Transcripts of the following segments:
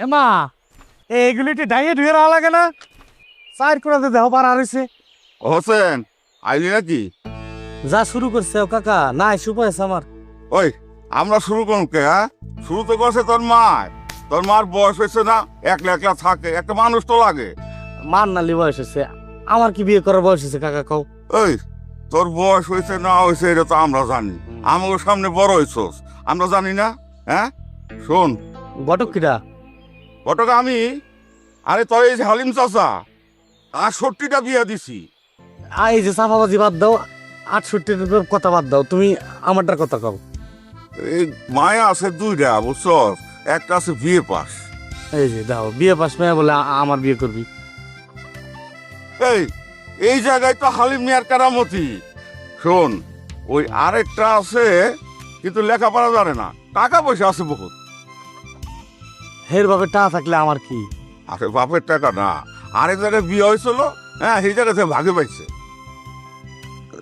এমা এইগুলি একটু ডাইয়ে ধুয়ে রাখা লাগে না? চার করে দেহ পার হয়েছে। হোসেন আইলি নাকি? যা শুরু করছে ও কাকা না এসে পয়সা আমার। ওই আমরা শুরু করুন কে? হ্যাঁ, শুরু তো করছে তোর মায়। তোর মার বয়স হয়েছে না, একলা একলা থাকে, একটা মানুষ তো লাগে। মান নালি বয়স হয়েছে, আমার কি বিয়ে করার বয়স হয়েছে কাকা কও? ওই তোর বয়স হয়েছে না হয়েছে এটা তো আমরা জানি। আমাদের সামনে বড় হয়েছস, আমরা জানি না? হ্যাঁ শোন, ঘটক কিরা? ঘটক আমি। আরে তোর এই যে হালিম চাচা, ৬৮টা বিয়ে দিছি। এই যে সাফাবাজি বাদ দাও, ৬৮-র কথা বাদ দাও, তুমি আমারটার কথা কও। এই মায়া আছে দুইটা বুঝছস, একটা আছে বিয়ে পাস। এই যে দাও বিয়ে পাস মেয়ে বলে আমার বিয়ে করবি। এই এই জায়গায় তো হালিম মিয়ার কারামতি। শোন, ওই আরেকটা আছে কিন্তু লেখাপড়া জানে না, টাকা পয়সা আছে বহুত। হের ভাবে টা থাকলে আমার কি? আরে বাপের টাকা না, আরেক জায়গায় বিয়ে হয়েছিল, হ্যাঁ সেই জায়গাতে ভাগে পাইছে।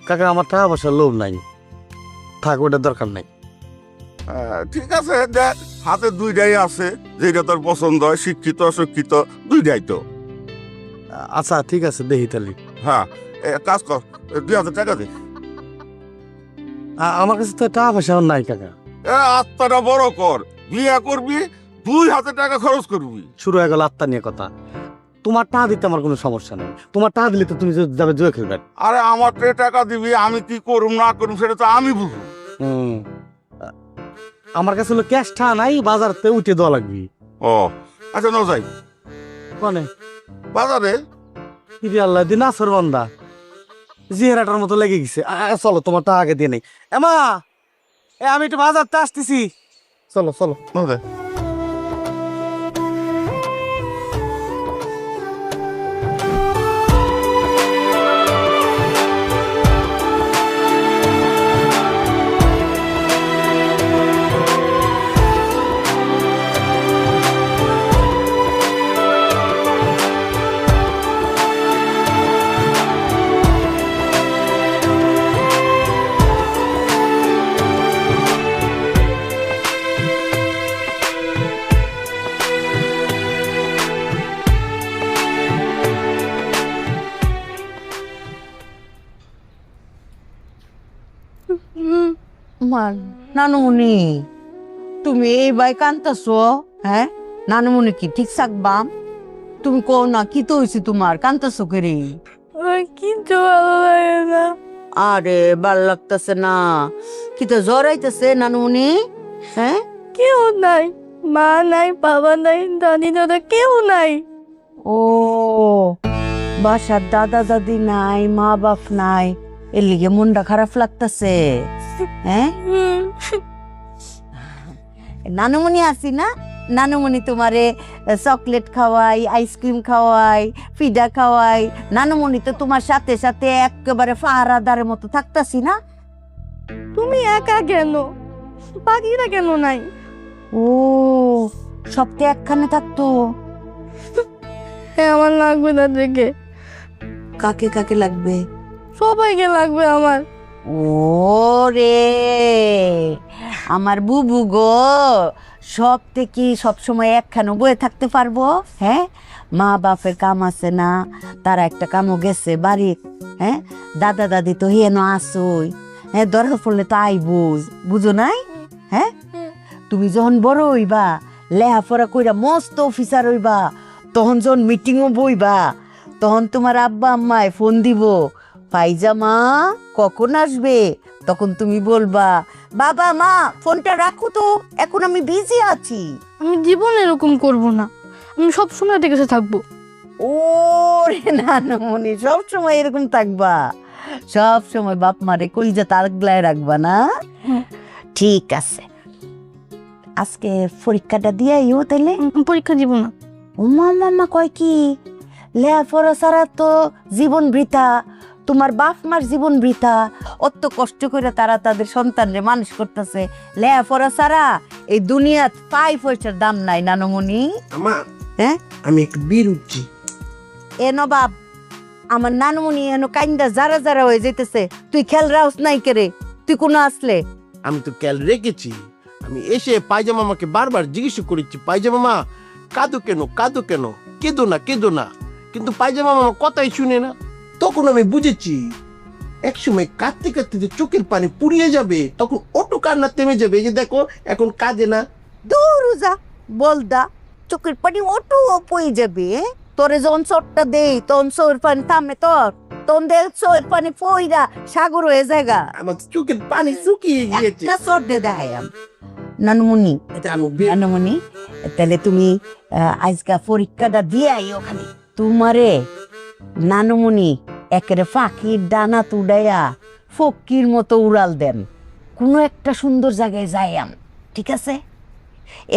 কাকা আমার টাকা পয়সার লোভ নাই, থাক ওটার দরকার নাই। ঠিক আছে দেখ, হাতে দুইটাই আছে, যেটা তোর পছন্দ হয়, শিক্ষিত অশিক্ষিত দুইটাই তো। আচ্ছা ঠিক আছে দেখি তাহলে। হ্যাঁ কাজ কর, ২,০০০ টাকা দে। আমার কাছে তো টাকা পয়সা নাই কাকা। আত্মাটা বড় কর, বিয়ে করবি ২ হাতে টাকা খরচ করবি। শুরু হয়ে গেল আত্মা নিয়ে কথা। তোমার টাকা দিতে আমার কোনো সমস্যা নেই, তোমার টাকা দিলে তো তুমি যাবে জুয়ে খেলবে। আরে আমার টাকা দিবি, আমি কি করুম না করুম সেটা তো আমি বুঝবো। হুম, আমার কাছে হলো ক্যাশ টাকা নাই, বাজারতে উঠে দেওয়া লাগবে। ও আচ্ছা ন যাই মানে বাজারে। ইরে আল্লাহ দিন আসর বন্দা জিহেরাটার মতো লেগে গেছে। চলো তোমার টাকা আগে দিয়ে নেই। এমা আমি একটু বাজারতে আসতেছি, চলো চলো। ন যাই। আমার নানুমণি, তুমি এই বাই কান্তাছো? হ্যাঁ নানুমণি কি ঠিক থাকবাম? তুমি কো না কি তো হয়েছে তোমার, কান্তাছো করে? কিন্তু ভালো লাগে না। আরে ভাল লাগতেছে না? কি তো জ্বর আইতেছে নানুমণি? হ্যাঁ কেউ নাই, মা নাই, বাবা নাই, দাদি দাদা কেউ নাই। ও বাসার দাদা দাদি নাই, মা বাপ নাই, এর লিগে মনটা খারাপ লাগতেছে? হ্যাঁ নানুমণি আসি না, নানুমণি তোমারে চকলেট খাওয়াই, আইসক্রিম খাওয়াই, পিঠা খাওয়াই। নানুমণি তো তোমার সাথে সাথে একেবারে পাহারাদারের মতো থাকতাছি না? তুমি একা কেন, বাকিরা কেন নাই? ও সবটা একখানে থাকতো? আমার লাগবে না দেখে। কাকে কাকে লাগবে? সবাইকে লাগবে আমার। ও রে আমার বুবু গো, সব থেকে সবসময় একখানে বয়ে থাকতে পারবো? হ্যাঁ মা বাপের কাম আছে না, তারা একটা কামও গেছে বাড়ির। হ্যাঁ দাদা দাদি তো হেন আসই, হ্যাঁ দরকার পড়লে তো আইবুজ, বুঝো নাই? হ্যাঁ তুমি যখন বড় হইবা, লেহাপড়া কইরা মস্ত অফিসার হইবা, তখন যখন মিটিংও বইবা, তখন তোমার আব্বা আম্মায় ফোন দিব, পাইজামা কখন আসবে? তখন তুমি বলবা, বাবা মা ফোনটা রাখো তো, এখন আমি বিজি আছি। আমি জীবন এরকম করব না, আমি সব সময় দেখে থাকবো। ও রে নানুমণি, সব সময় এরকম থাকবা? সব সময় বাপ মারে কলিজা তাগলায় রাখবা না? ঠিক আছে, আজকে পরীক্ষাটা দিয়াইও তাইলে। পরীক্ষা দিব না। উমা মামা কয় কি, লেখাপড়া ছাড়া তো জীবন বৃথা, তোমার বাপ মার জীবন বৃথা। অত কষ্ট করে তারা তাদের সন্তানরে মানুষ করতেছে, লেখাপড়া ছাড়া এই দুনিয়াত 5 পয়সার দাম নাই নানুমণি। আমা হ্যাঁ আমি একটু বীর উঠছি। এ নবাব, আমার নানুমণি এন কাইন্দা যারা যারা হয়ে যেতেছে, তুই খেল রাউস নাই কেরে? তুই কোনো আসলে? আমি তো ক্যাল রেখেছি, আমি এসে পায়জামা মামাকে বারবার জিজ্ঞেস করেছি, পায়জামা মা কাঁদো কেন কাঁদো কেন, কেঁদো না কেঁদো না। কিন্তু পায়জামা মামা কথাই শুনে না। তখন আমি বুঝেছি একসময় কাঁদতে কাঁদতে যে চোখের পানি পুড়িয়ে যাবে, তখন অটো কান্না থেমে যাবে। এই যে দেখো এখন কাঁদে না। দৌড়ুজা বলদা, চোখের পানি অটো পই যাবে। তোরে যখন চটটা দেই তখন চোখের পানি থামে তোর, তখন দেখ চোখের পানি পইরা সাগর হয়ে জায়গা। আমার চোখের পানি শুকিয়ে গিয়েছে। একটা চট দে দেখাইম। নানমুনি, এটা আমি নানমুনি, তাহলে তুমি আজকা পরীক্ষাটা দিয়ে আই ওখানে। তোমারে নানমুনি একেরে ফাঁকির ডানা তুডাইয়া ফকির মতো উড়াল দেন, কোনো একটা সুন্দর জায়গায় যাইয়াম, ঠিক আছে?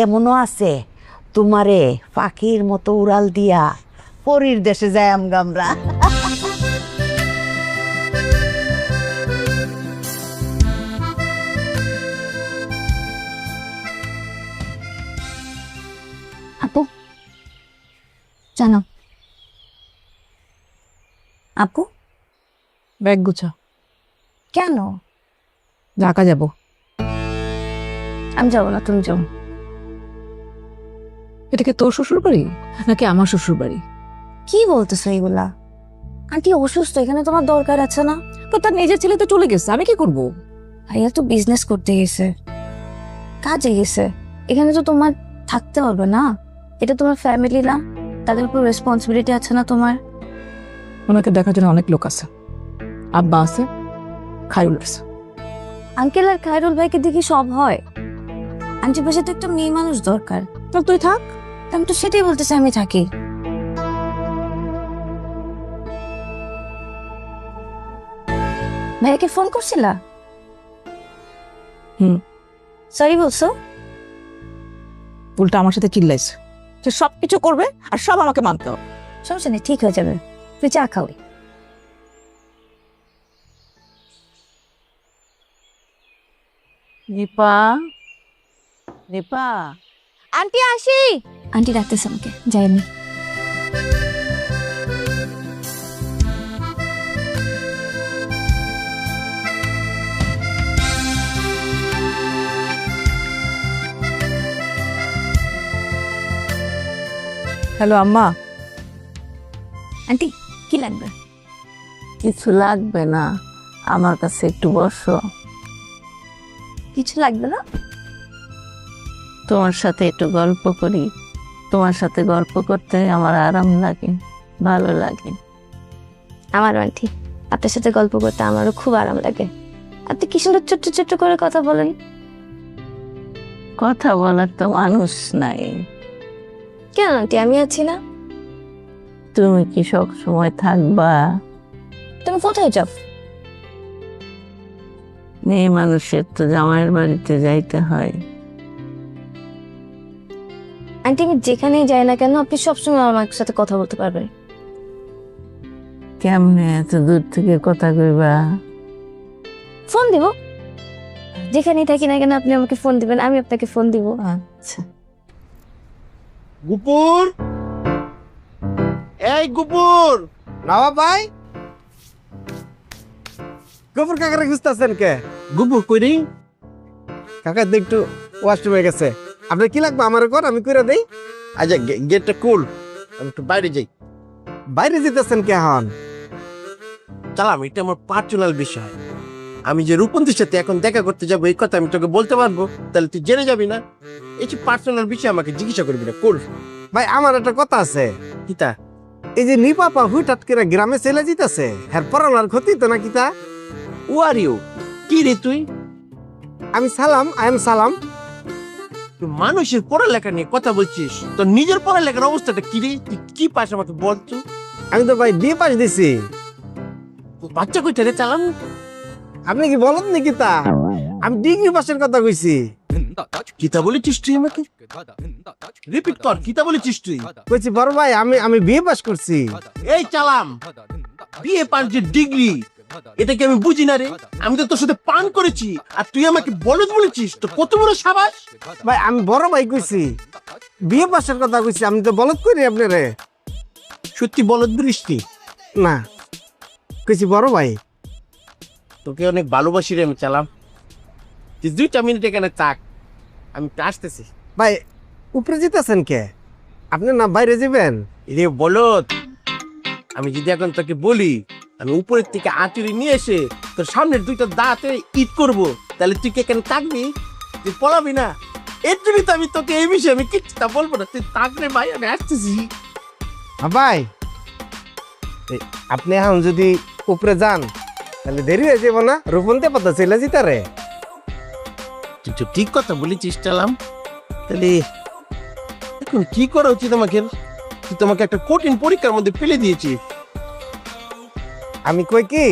এমনও আছে তোমারে পাখির মতো উড়াল দিয়া পরীর দেশে যাইয়াম গামরা। আপু জানো, আপু ব্যাগ গুছা, কেন? ঢাকা যাব। আমি যাবো না, তুমি যাও। এটা কি তোর শ্বশুর বাড়ি নাকি আমার শ্বশুর বাড়ি? কি বলতেছো এগুলা? আন্টি অসুস্থ, এখানে তোমার দরকার আছে না? তো তার নিজের ছেলে তো চলে গেছে, আমি কি করব? ভাইয়া তো বিজনেস করতে গেছে, কাজে গেছে, এখানে তো তোমার থাকতে হবে না। এটা তোমার ফ্যামিলি না, তাদের উপর রেসপন্সিবিলিটি আছে না তোমার? ওনাকে দেখার জন্য অনেক লোক আছে, আব্বা আছে, খায়রুল আছে। আঙ্কেল আর খায়রুল ভাইকে দেখি সব হয়। আন্টির পাশে তো একটা মেয়ে মানুষ দরকার। তাহলে তুই থাক। আমি তো সেটাই বলতেছি, আমি থাকি। ভাইয়াকে ফোন করছিলা? হুম। সরি বলছো? উল্টা আমার সাথে চিল্লাইছে, সে সব কিছু করবে আর সব আমাকে মানতে হবে। সমস্যা নেই, ঠিক হয়ে যাবে। তুই চা খাওয়াই। নিপা, নিপা, আন্টি আসি। আন্টি ডাকতেছে আমাকে, যাই আমি। হ্যালো আম্মা। আন্টি কি লাগবে? কিছু লাগবে না, আমার কাছে একটু বসো। কিছু লাগবে না? তোমার সাথে একটু গল্প করি। তোমার সাথে গল্প করতে আমার আরাম লাগে, ভালো লাগে। আমারও আন্টি, আপনার সাথে গল্প করতে আমারও খুব আরাম লাগে। আপনি কি সুন্দর ছোট্ট ছোট্ট করে কথা বলেন। কথা বলার তো মানুষ নাই। কেন আন্টি, আমি আছি না? তুমি কি সব সময় থাকবা? তুমি কোথায় যাও? মেয়ে মানুষের তো জামাইয়ের বাড়িতে যাইতে হয়। আন্টি আমি যেখানেই যাই না কেন, আপনি সবসময় আমার সাথে কথা বলতে পারবেন। কেমনে এত দূর থেকে কথা কইবা? ফোন দিব, যেখানেই থাকি না কেন আপনি আমাকে ফোন দিবেন, আমি আপনাকে ফোন দিব। আচ্ছা। গুপুর, এই গুপুর, নবাব ভাই। গফুর কাকারে খুঁজতেছেন কে? গুপুর কই রে? কাকা তো একটু ওয়াশরুমে গেছে। আপনার কি লাগবে আমার কর, আমি কইরা দেই। আচ্ছা গেটটা খুল, আমি একটু বাইরে যাই। বাইরে যেতেছেন কে হন? চালাম, এটা আমার পার্সোনাল বিষয়। আমি যে রূপন্তীর সাথে এখন দেখা করতে যাবো এই কথা আমি তোকে বলতে পারবো? তাহলে তুই জেনে যাবি না। এই যে পার্সোনাল বিষয় আমাকে জিজ্ঞাসা করবি না, কর। ভাই আমার একটা কথা আছে। কিতা? এই যে নিপাপা হুটহাট করে গ্রামে চলে যেতেছে, হ্যাঁ পড়ানোর ক্ষতি তো না কিতা? ও আর ইউ, কি রে তুই? আমি সালাম, আই এম সালাম। তুই মানুষের পড়ালেখা নিয়ে কথা বলছিস, তোর নিজের পড়ালেখার অবস্থাটা কি রে? তুই কি পাস আমাকে বল তো। আমি তো ভাই বিয়ে পাস দিছি। বাচ্চা কইটা রে চালাম। আপনি কি বলেন নি কিতা? আমি ডিগ্রি পাসের কথা কইছি। কিতা বলেছিস তুই আমাকে? রিপিট কর, কিতা বলেছিস তুই? কইছি বড় ভাই আমি বিয়ে পাস করছি। এই চালাম, বিয়ে পাস যে ডিগ্রি, এটা কি আমি বুঝি না রে? আমি তো তোর সাথে পান করেছি আর তুই আমাকে বলদ বলেছিস, তো কত বড় সাবাস। ভাই আমি বড় ভাই কইছি, বিয়ে পাসের কথা কইছি, আমি তো বলদ করি আপনারে। সত্যি বলদ বৃষ্টি? না, কইছি বড় ভাই। তোকে অনেক ভালোবাসি রে আমি চালাম। তুই 2 মিনিট এখানে থাক, আমি আসতেছি। ভাই উপরে যেতেছেন কে? আপনি না বাইরে যাবেন? রে বলত, আমি যদি এখন তোকে বলি আমি উপরের থেকে আঁচুরি নিয়ে এসে তোর সামনের দুইটা দাঁতে ঈদ করবো, তাহলে তুই কে কেন থাকবি? তুই পড়াবি না। এর জন্য তো আমি তোকে এই বিষয়ে আমি কিচ্ছুটা বলবো না। তুই থাকলে ভাই, আমি আসতেছি। ভাই আপনি এখন যদি উপরে যান তাহলে দেরি হয়ে যাবো না? রূপন্তে পাতা চলে যেতারে। তুই তো ঠিক কথা বলেছিস চালাম। তাহলে এখন কি করা উচিত আমাকে? তুই তোমাকে একটা কঠিন পরীক্ষার মধ্যে ফেলে দিয়েছি। আমি কই কি,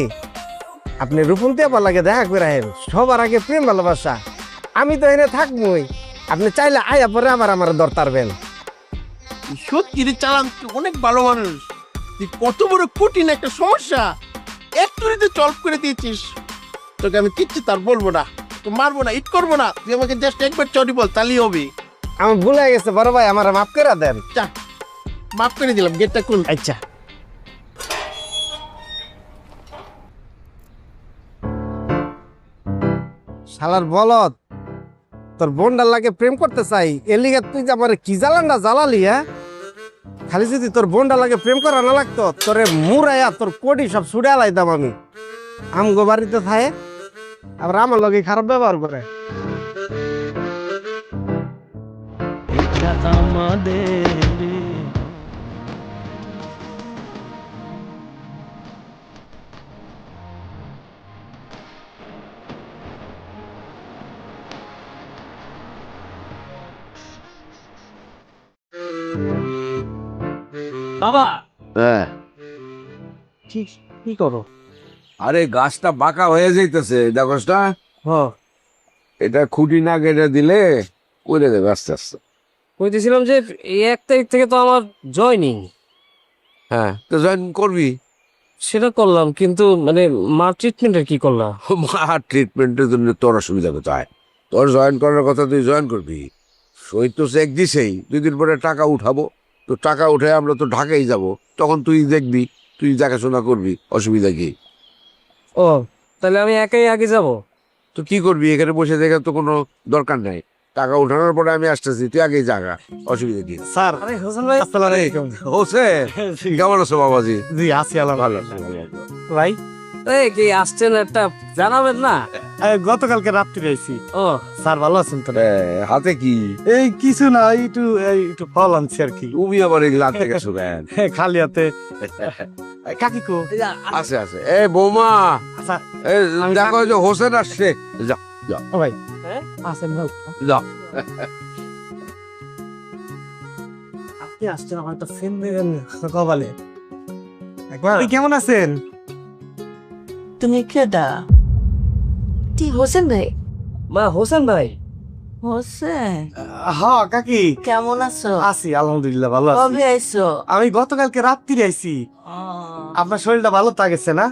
আপনি রূপন্তে আবার লাগে দেখা করে আহেন, সবার আগে প্রেম ভালোবাসা। আমি তো এনে থাকবই, আপনি চাইলে আয়া পরে আবার আমার দর তারবেন। সত্যি রে চালাম, তুই অনেক ভালো মানুষ। তুই কত বড় কঠিন একটা সমস্যা একটুতে সলভ করে দিয়েছিস। তোকে আমি কিচ্ছু তার বলবো না, তো মারবো না, ইট করবো না। তুই আমাকে জাস্ট একবার চটি বল, তাহলেই হবে। আমার ভুল হয়ে গেছে বড় ভাই, আমার মাফ করে দেন। চা, মাফ করে দিলাম, গেটটা খুল। আচ্ছা। শালার বলদ, তোর বোনটার লাগে প্রেম করতে চাই, এর লিগে তুই যে আমার কি জ্বালানটা জ্বালালি, হ্যাঁ? খালি যদি তোর বোনটা লাগে প্রেম করা না লাগতো, তোরে মুরাইয়া তোর কোটি সব ছুড়ে আলাইতাম আমি। আমগো বাড়িতে থাকে আবার আমার লগে খারাপ ব্যবহার করে। বাবা হ্যাঁ, কি করো? আরে গাছটা বাঁকা হয়ে যাইতেছে, দেখোস না? এটা খুঁটি না কেটে দিলে করে দেবে আস্তে আস্তে। কইতেছিলাম যে এই 1 তারিখ থেকে তো আমার জয়নিং। হ্যাঁ, তো জয়েন করবি। সেটা করলাম, কিন্তু মানে মার ট্রিটমেন্টের কি করলাম? মার ট্রিটমেন্টের জন্য তোর অসুবিধা কোথায়? তোর জয়েন করার কথা, তুই জয়েন করবি। সই তো চেক দিছেই, 2 দিন পরে টাকা উঠাবো। তো টাকা উঠে আমরা তো ঢাকাই যাব, তখন তুই দেখবি, তুই দেখাশোনা করবি, অসুবিধা কি? ও, তাহলে আমি একাই আগে যাব? তো কি করবি? এখানে বসে দেখার তো কোনো দরকার নাই। টাকা উঠানোর পরে আমি আসতেছি, তুই আগেই জাগা, অসুবিধা কি? স্যার, আরে হোসেন ভাই, আসসালামু আলাইকুম। হোসেন, কেমন আছো বাবাজি? জি আছি, ভালো আলহামদুলিল্লাহ। আছি। ভাই, এই কি আসছেন একটা জানাবেন না? গতকালকে রাত্রি আইছি। ও স্যার, ভালো আছেন তো? হাতে কি? এই কিছু না, একটু ফল আনছি আর কি। তুমি আবার এগুলো আনতে গেছো কেন? খালি হাতে। কাকি কো? আছে আছে। এ বৌমা, আচ্ছা, এ দেখো যে হোসেন আসছে। যা ও ভাই, আসেন ভাই। যা। আপনি আসছেন, আমার একটা ফোন দিবেন কপালে। একবার কেমন আছেন? তুমি কেডা? তি হোসেন ভাই? মা, হোসেন ভাই। হোসেন, হ্যাঁ কাকি, কেমন আছো? আছি আলহামদুলিল্লাহ, ভালো আছি। কবে আইছো? আমি গতকালকে রাত্রি আইছি। আপনার শরীরটা ভালো তো গেছে না?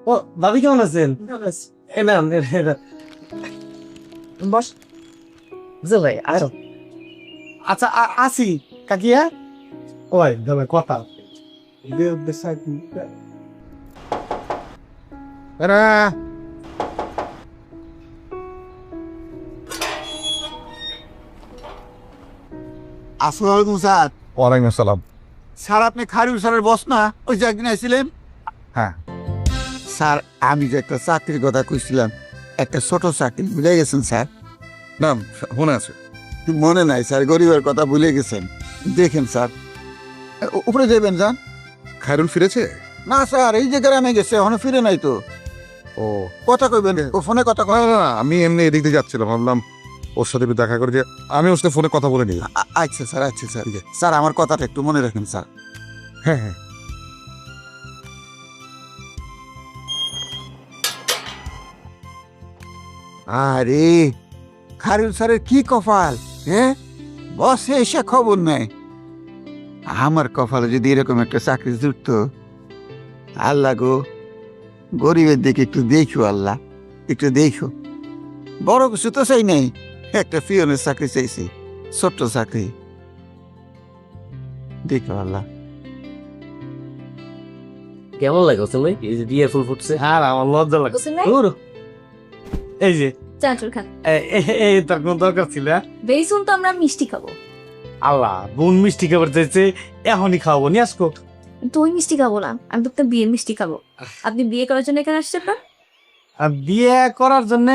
ও দাদি, কেমন আছেন? এ নেন, বস। বুঝলে ভাই, আসো। আচ্ছা, আসি কাকি। হ্যাঁ, ওই দাদা কথা আসসালামু আলাইকুম স্যার। ওয়ালাইকুম আসসালাম। স্যার, আপনি খারিউল স্যারের বস না? ওই যে একদিন আসছিলেন। হ্যাঁ স্যার, আমি যে একটা চাকরির কথা কইছিলাম, একটা ছোট চাকরি ভুলে গেছেন স্যার। না, মনে আছে। মনে নাই স্যার, গরিবের কথা ভুলে গেছেন। দেখেন স্যার, উপরে যাবেন যান। খায়রুল ফিরেছে? না স্যার, এই যে গ্রামে গেছে, এখনো ফিরে নাই তো। ও কথা কইবেন, ও ফোনে কথা না কয়। না না, আমি এমনি এদিক দিয়ে যাচ্ছিলাম, ভাবলাম ওর সাথে একটু দেখা করে যে আমি ওর সাথে ফোনে কথা বলে নিই। আচ্ছা স্যার, আচ্ছা স্যার। স্যার, আমার কথাটা একটু মনে রাখেন স্যার। হ্যাঁ হ্যাঁ। আরে খারিউল স্যারের কি কপাল, হ্যাঁ? বসে এসে খবর নেই। আমার কপালে যদি এরকম একটা চাকরি জুটতো। আল্লাহ গো, গরিবের দিকে একটু দেখো আল্লাহ, একটু দেখো। বড় কিছু তো চাই নাই, একটা পিয়নের চাকরি চাইছি, ছোট্ট চাকরি। দেখো আল্লাহ। কেমন লাগে হোসেন ভাই? এই যে বিয়ে ফুল ফুটছে। হ্যাঁ, আমার লজ্জা লাগে। হোসেন ভাই? এই যে চাটুর খান। এই তার কোন দরকার ছিল? বেসুন তো আমরা মিষ্টি খাবো। আল্লাহ বোন মিষ্টি খাবার চাইছে, এখনই খাওয়াবো, নিয়ে আসবো। দই মিষ্টি খাবো না, আমি তো একটা বিয়ের মিষ্টি খাবো। আপনি বিয়ে করার জন্য এখানে আসছেন না? বিয়ে করার জন্য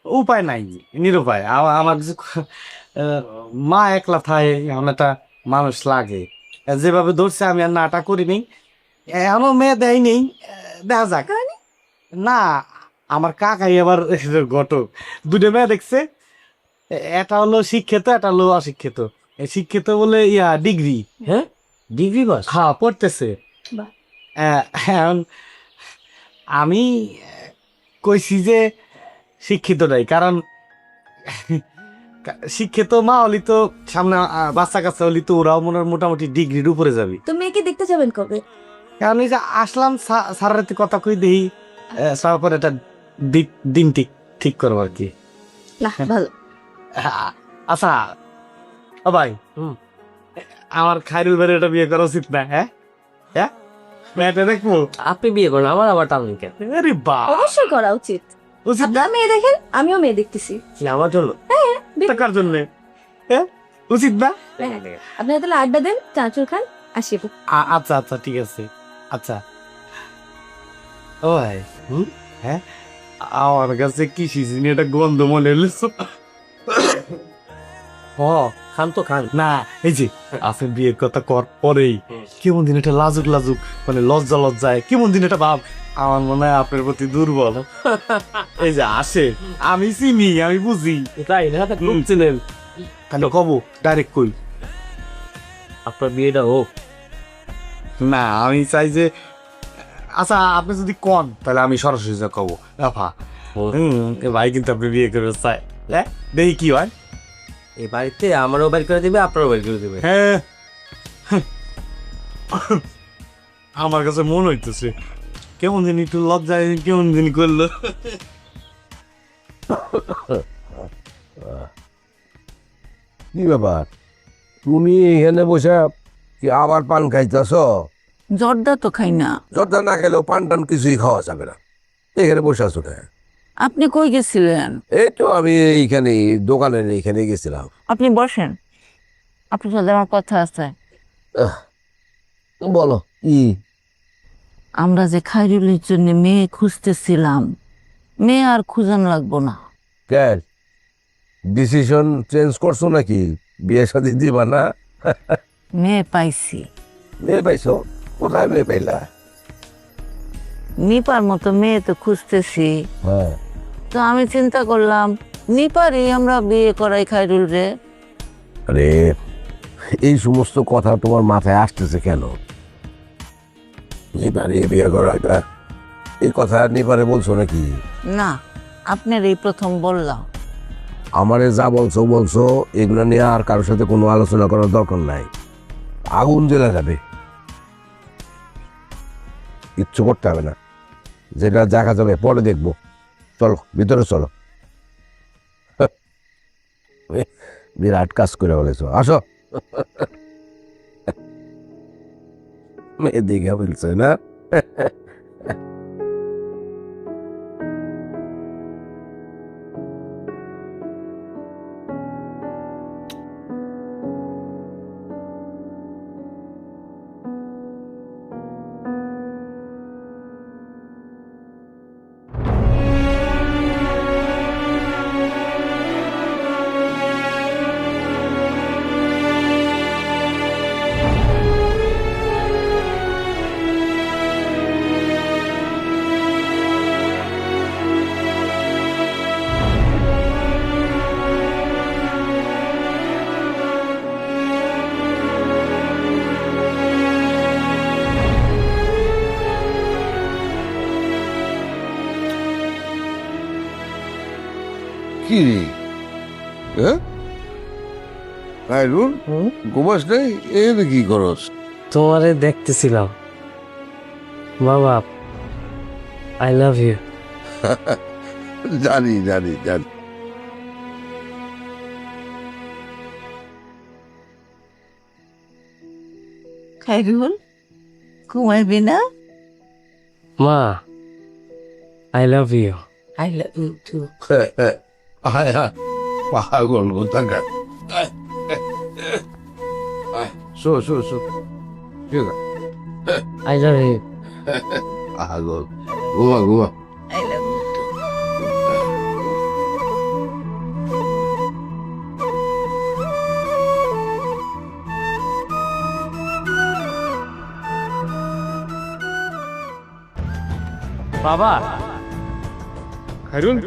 উপায় নাই, নিরুপায়। আমার কিছু মা একলা থাকে, এখন একটা মানুষ লাগে। যেভাবে ধরছে আমি আর নাটা করিনি, এখনো মেয়ে দেয়নি, দেখা যাক। না, আমার কাকাই আবার ঘটক, দুটো মেয়ে দেখছে, এটা হলো শিক্ষিত, এটা হলো অশিক্ষিত। শিক্ষিত বলে ডিগ্রি, হ্যাঁ ডিগ্রি বাস, হ্যাঁ পড়তেছে। বাহ। এখন আমি কইছি যে শিক্ষিত নাই, কারণ শিক্ষিত মা হলি তো সামনে বাচ্চা কাচ্চা হলি তো ওরাও মোটামুটি ডিগ্রির উপরে যাবে। তো মেয়েকে দেখতে যাবেন কবে? কারণ এই যে আসলাম সারা রাতে কথা কই দেই, তারপর এটা দিন ঠিক করবো আর কি। না ভালো। আচ্ছা ও ভাই, আমার খায়রুল ভাইয়ের এটা বিয়ে করা উচিত না? হ্যাঁ হ্যাঁ, মেয়েটা দেখবো। আপনি বিয়ে করেন, আমার আবার টানুন কেন? আরে বাহ, অবশ্যই করা উচিত। উচিত না? আপনারা মেয়ে দেখেন, আমিও মেয়ে দেখতেছি। আমার জন্য টাকার জন্য, হ্যাঁ উচিত না? আপনারা তাহলে আড্ডা দেন, চাঁচুর খান, আসি। আচ্ছা আচ্ছা ঠিক আছে। আচ্ছা ও ভাই, হ্যাঁ আমার কাছে কি সিজিনি একটা গন্ধ মনে হলো। ও খান তো খান। না এই যে আপনি বিয়ের কথা কর পরেই কেমন দিন এটা লাজুক লাজুক, মানে লজ্জায় কেমন দিন এটা ভাব, আমার মনে হয় আপনার প্রতি দুর্বল। এই যে আসে, আমি চিনি, আমি বুঝি, তাই না? খুব চিনেন। তাহলে কব ডাইরেক্ট কই? আপনার বিয়েটা হোক। না আমি চাই যে, আচ্ছা আপনি যদি কন তাহলে আমি সরাসরি যা কব, আফা ভাই কিন্তু আপনি বিয়ে করে চাই, দেখি কি হয়। এই বাড়িতে আমারও বাড়ি করে দিবে, আপনারও বাড়ি করে দিবে। হ্যাঁ আমার কাছে মনে হইতেছে কেমন দিন একটু লজ্জায় কেমন দিন করলো। কি ব্যাপার, তুমি এখানে বসে কি আবার পান খাইতেছ? জর্দা তো খাই না। যত না খেলেও পান টান কিছুই খাওয়া যাবে না, এখানে বসে আছো না? আপনি কই গেছিলেন? এই তো আমি এইখানে দোকানের এইখানে গেছিলাম। আপনি বসেন, আপনার সাথে আমার কথা আছে। বলো কি? আমরা যে খায়রুলের জন্য মেয়ে খুঁজতেছিলাম, মেয়ে আর খুঁজান লাগবো না। কেন ডিসিশন চেঞ্জ করছো নাকি? বিয়ে শাদী দিবা না? মেয়ে পাইছি। মেয়ে পাইছো? কোথায় মেয়ে পাইলা? নিপার মতো মেয়ে তো খুঁজতেছি, হ্যাঁ, তো আমি চিন্তা করলাম নিপারই আমরা বিয়ে করাই খায়রুল রে। আরে এই সমস্ত কথা তোমার মাথায় আসতেছে কেন? নিপারে বিয়ে করা, এই কথা নিপারে বলছো নাকি? না, আপনার এই প্রথম বললাম। আমারে যা বলছো এগুলো নিয়ে আর কারোর সাথে কোনো আলোচনা করার দরকার নাই, আগুন জ্বলে যাবে। কিচ্ছু করতে হবে না, যেটা দেখা যাবে পরে দেখবো। চলো ভিতরে চলো। বিরাট কাজ করে বলেছো, আসো। মেয়ে দিকে বলছে না? কি রে, হ্যাঁ খায়রুল, ঘুমাস নাই? এখানে কি করস? তোমারে দেখতেছিলাম বাবা। I love you. জানি জানি জানি। খায়রুল, ঘুমাইবি না? মা, I love you. I love you too. পাগল কোথাকার। শো শো শো ঠিক আছে আই লাভ ইউ আগো ঘুমা ঘুমা বাবা খাইরুল